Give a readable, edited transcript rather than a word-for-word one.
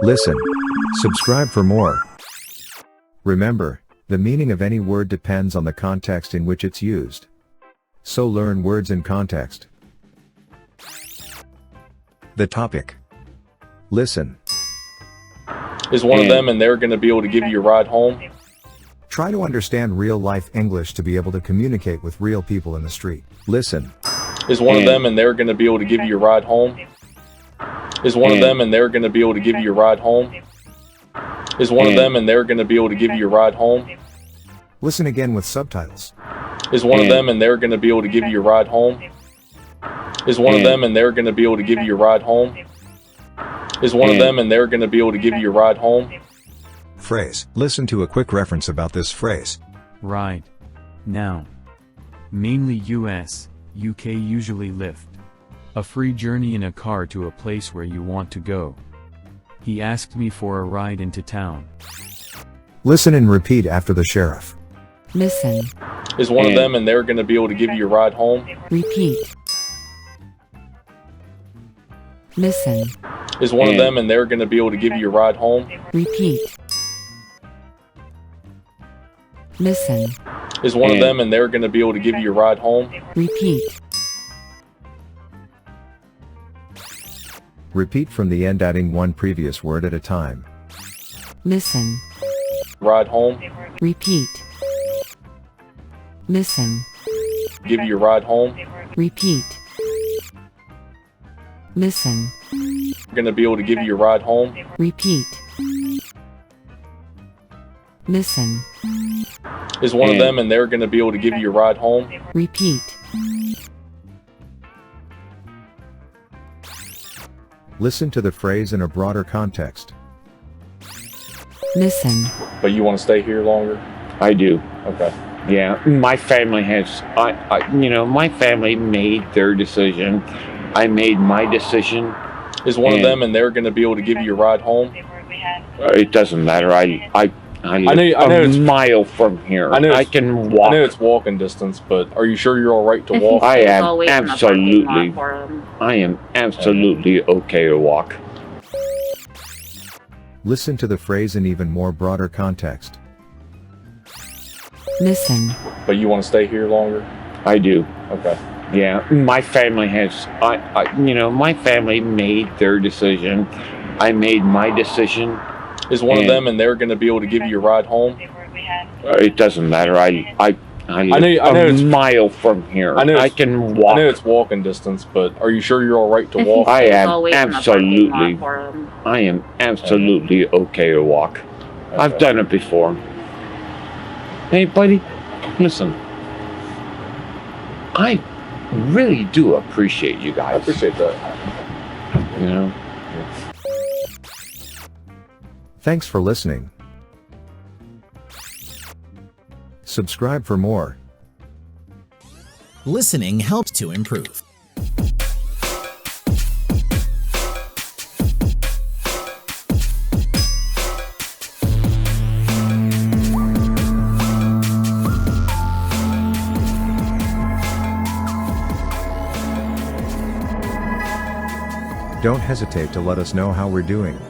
Listen. Subscribe for more. Remember, the meaning of any word depends on the context in which it's used. So learn words in context. The topic. Listen. Is one of them and they're going to be able to give you a ride home? Try to understand real-life English to be able to communicate with real people in the street. Listen. Is one of them and they're going to be able to give you a ride home? Is one of them and they're going to be able to give you a ride home? Is one of them and they're going to be able to give you a ride home? Listen again with subtitles. Is one of them and they're going to be able to give you a ride home? Is one of them and they're going to be able to give you a ride home? Is one of them and they're going to be able to give you a ride home? Phrase. Listen to a quick reference about this phrase. Ride. Noun. Mainly US, UK usually lift. A free journey in a car to a place where you want to go. He asked me for a ride into town. Listen and repeat after the sheriff. Listen. Is one of them and they're going to be able to give you a ride home? Repeat. Listen. Is one of them and they're going to be able to give you a ride home? Repeat. Listen. Is one of them and they're going to be able to give you a ride home? Repeat. Repeat from the end, adding one previous word at a time. Listen. Ride home? Repeat. Listen. Give you a ride home? Repeat. Listen. Going to be able to give you a ride home? Repeat. Listen. Is one of them and they're going to be able to give you a ride home? Repeat. Listen to the phrase in a broader context. Listen. But you want to stay here longer? I do. Okay. Yeah, my family has, my family made their decision. I made my decision. Is one of them and they're going to be able to give you a ride home? It doesn't matter. I live a mile from here. I can walk. I know it's walking distance, but are you sure you're all right to walk? I am absolutely okay to walk. Listen to the phrase in even more broader context. Listen. But you want to stay here longer? I do. Okay. Yeah, my family has, my family made their decision. I made my decision. Is one of them and they're going to be able to give you a ride home? It doesn't matter. I live a mile from here. I can walk. I know it's walking distance, but are you sure you're all right to walk? I am absolutely okay to walk. Okay. I've done it before. Hey, buddy, listen. I really do appreciate you guys. I appreciate that. You know? Thanks for listening. Subscribe for more. Listening helps to improve. Don't hesitate to let us know how we're doing.